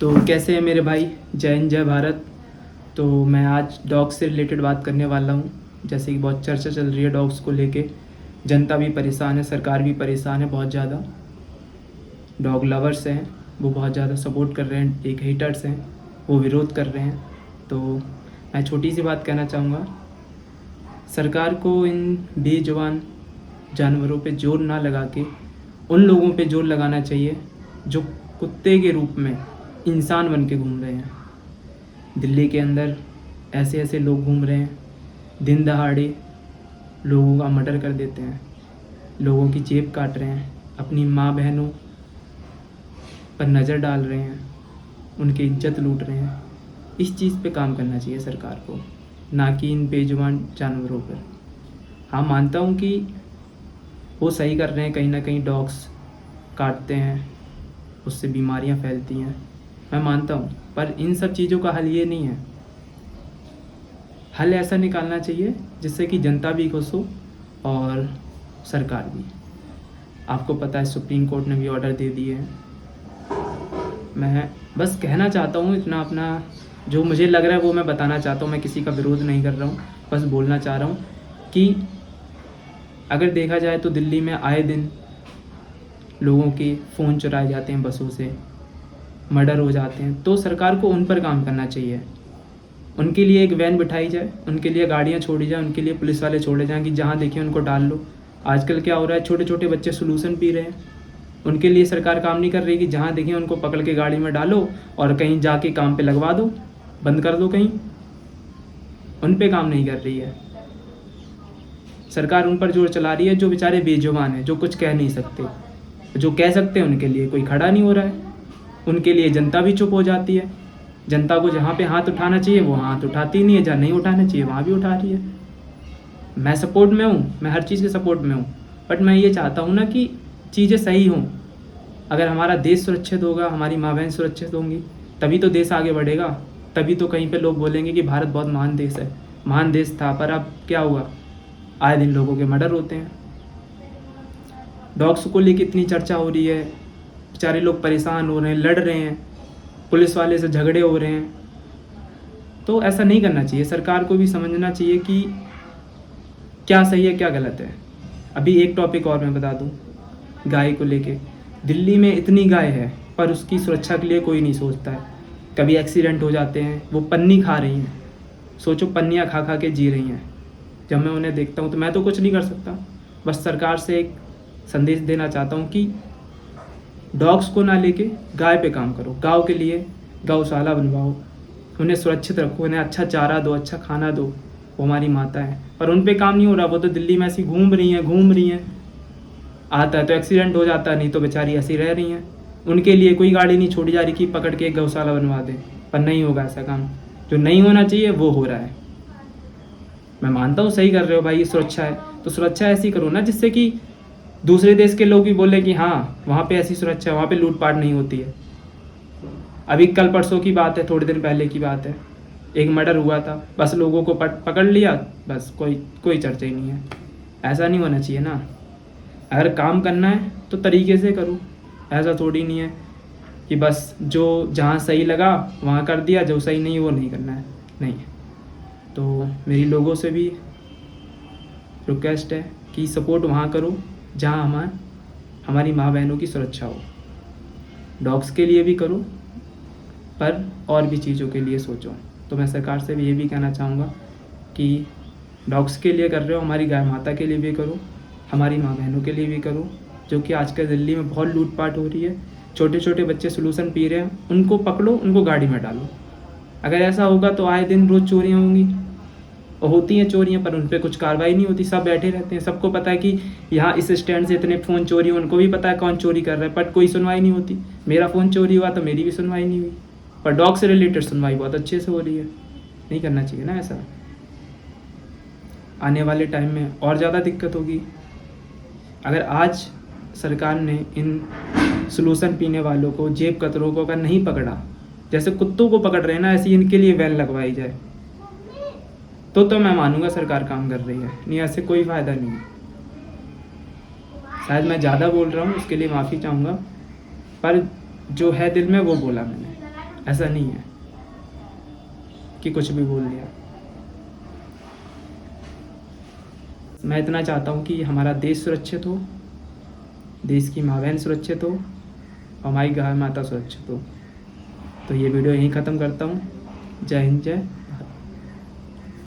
तो कैसे हैं मेरे भाई। जय हिंद जय भारत। तो मैं आज डॉग्स से रिलेटेड बात करने वाला हूँ। जैसे कि बहुत चर्चा चल रही है डॉग्स को लेके, जनता भी परेशान है, सरकार भी परेशान है बहुत ज़्यादा। डॉग लवर्स हैं वो बहुत ज़्यादा सपोर्ट कर रहे हैं, एक हेटर्स हैं वो विरोध कर रहे हैं। तो मैं छोटी सी बात कहना चाहूँगा, सरकार को इन बेजुबान जानवरों पे जोर ना लगा के उन लोगों पे जोर लगाना चाहिए जो कुत्ते के रूप में इंसान बन के घूम रहे हैं। दिल्ली के अंदर ऐसे ऐसे लोग घूम रहे हैं, दिन दहाड़े लोगों का मर्डर कर देते हैं, लोगों की जेब काट रहे हैं, अपनी माँ बहनों पर नज़र डाल रहे हैं, उनकी इज्जत लूट रहे हैं। इस चीज़ पे काम करना चाहिए सरकार को, ना कि इन बेजुबान जानवरों पर। हाँ, मानता हूँ कि वो सही कर रहे हैं, कहीं ना कहीं डॉग्स काटते हैं, उससे बीमारियाँ फैलती हैं, मैं मानता हूँ, पर इन सब चीज़ों का हल ये नहीं है। हल ऐसा निकालना चाहिए जिससे कि जनता भी खुश हो और सरकार भी। आपको पता है सुप्रीम कोर्ट ने भी ऑर्डर दे दिए हैं। मैं बस कहना चाहता हूँ इतना, अपना जो मुझे लग रहा है वो मैं बताना चाहता हूँ। मैं किसी का विरोध नहीं कर रहा हूँ, बस बोलना चाह रहा हूँ कि अगर देखा जाए तो दिल्ली में आए दिन लोगों के फ़ोन चुराए जाते हैं, बसों से मर्डर हो जाते हैं। तो सरकार को उन पर काम करना चाहिए, उनके लिए एक वैन बिठाई जाए, उनके लिए गाड़ियाँ छोड़ी जाए, उनके लिए पुलिस वाले छोड़े जाएँ कि जहाँ देखिए उनको डाल लो। आजकल क्या हो रहा है, छोटे छोटे बच्चे सोलूशन पी रहे हैं, उनके लिए सरकार काम नहीं कर रही कि जहाँ देखिए उनको पकड़ के गाड़ी में डालो और कहीं जाके काम पे लगवा दो, बंद कर दो कहीं। उन पे काम नहीं कर रही है सरकार, उन पर जोर चला रही है जो बेचारे बेजुबान हैं, जो कुछ कह नहीं सकते। जो कह सकते हैं उनके लिए कोई खड़ा नहीं हो रहा है, उनके लिए जनता भी चुप हो जाती है। जनता को जहाँ पे हाथ उठाना चाहिए वो हाथ उठाती नहीं है, जहाँ नहीं उठाना चाहिए वहाँ भी उठा रही है। मैं सपोर्ट में हूँ, मैं हर चीज़ के सपोर्ट में हूँ, बट मैं ये चाहता हूँ ना कि चीज़ें सही हों। अगर हमारा देश सुरक्षित होगा, हमारी माँ बहन सुरक्षित होंगी, तभी तो देश आगे बढ़ेगा। तभी तो कहीं पे लोग बोलेंगे कि भारत बहुत महान देश है। महान देश था, पर अब क्या हुआ, आए दिन लोगों के मर्डर होते हैं। डॉग्स को लेकर इतनी चर्चा हो रही है, बेचारे लोग परेशान हो रहे हैं, लड़ रहे हैं, पुलिस वाले से झगड़े हो रहे हैं। तो ऐसा नहीं करना चाहिए, सरकार को भी समझना चाहिए कि क्या सही है क्या गलत है। अभी एक टॉपिक और मैं बता दूं, गाय को लेके। दिल्ली में इतनी गाय है पर उसकी सुरक्षा के लिए कोई नहीं सोचता है। कभी एक्सीडेंट हो जाते हैं, वो पन्नी खा रही हैं, सोचो पन्नियाँ खा खा के जी रही हैं। जब मैं उन्हें देखता हूँ तो मैं तो कुछ नहीं कर सकता। बस सरकार से एक संदेश देना चाहता हूँ कि डॉग्स को ना लेके गाय पे काम करो, गाँव के लिए गौशाला बनवाओ, उन्हें सुरक्षित रखो, उन्हें अच्छा चारा दो, अच्छा खाना दो, वो हमारी माता है। पर उन पे काम नहीं हो रहा, वो तो दिल्ली में ऐसी घूम रही हैं। आता है तो एक्सीडेंट हो जाता है, नहीं तो बेचारी ऐसी रह रही हैं। उनके लिए कोई गाड़ी नहीं छोड़ी जा रही कि पकड़ के एक गौशाला बनवा दें, पर नहीं होगा ऐसा काम। जो नहीं होना चाहिए वो हो रहा है। मैं मानता हूँ सही कर रहे हो भाई, ये सुरक्षा है तो सुरक्षा ऐसी करो ना जिससे कि दूसरे देश के लोग भी बोले कि हाँ वहाँ पे ऐसी सुरक्षा है, वहाँ पे लूटपाट नहीं होती है। अभी कल परसों की बात है, थोड़े दिन पहले की बात है, एक मर्डर हुआ था, बस लोगों को पकड़ लिया, बस कोई चर्चा ही नहीं है। ऐसा नहीं होना चाहिए ना। अगर काम करना है तो तरीके से करो, ऐसा थोड़ी नहीं है कि बस जो जहाँ सही लगा वहाँ कर दिया, जो सही नहीं वो नहीं करना है, नहीं। तो मेरी लोगों से भी रिक्वेस्ट है कि सपोर्ट वहाँ करो जहाँ हमारी माँ बहनों की सुरक्षा हो। डॉग्स के लिए भी करो, पर और भी चीज़ों के लिए सोचो। तो मैं सरकार से भी ये भी कहना चाहूँगा कि डॉग्स के लिए कर रहे हो, हमारी गाय माता के लिए भी करो, हमारी माँ बहनों के लिए भी करो, जो कि आजकल दिल्ली में बहुत लूटपाट हो रही है। छोटे छोटे बच्चे सोलूशन पी रहे हैं, उनको पकड़ो, उनको गाड़ी में डालो। अगर ऐसा होगा तो आए दिन रोज़ चोरियाँ होंगी, और होती हैं चोरियाँ, पर उन पर कुछ कार्रवाई नहीं होती। सब बैठे रहते हैं, सबको पता है कि यहाँ इस स्टैंड से इतने फ़ोन चोरी, उनको भी पता है कौन चोरी कर रहा है, बट कोई सुनवाई नहीं होती। मेरा फ़ोन चोरी हुआ तो मेरी भी सुनवाई नहीं हुई, पर डॉग से रिलेटेड सुनवाई बहुत अच्छे से हो रही है। नहीं करना चाहिए ना ऐसा, आने वाले टाइम में और ज़्यादा दिक्कत होगी। अगर आज सरकार ने इन सोलूशन पीने वालों को, जेब कतरों को अगर नहीं पकड़ा, जैसे कुत्तों को पकड़ रहे हैं ना, ऐसे इनके लिए वैन लगवाई जाए तो मैं मानूंगा सरकार काम कर रही है, नहीं ऐसे कोई फ़ायदा नहीं है। शायद मैं ज़्यादा बोल रहा हूँ, उसके लिए माफ़ी चाहूँगा, पर जो है दिल में वो बोला मैंने। ऐसा नहीं है कि कुछ भी बोल दिया। मैं इतना चाहता हूँ कि हमारा देश सुरक्षित हो, देश की माँ बहन सुरक्षित हो, हमारी गाय माता सुरक्षित हो। तो ये वीडियो यहीं ख़त्म करता हूँ। जय हिंद, जय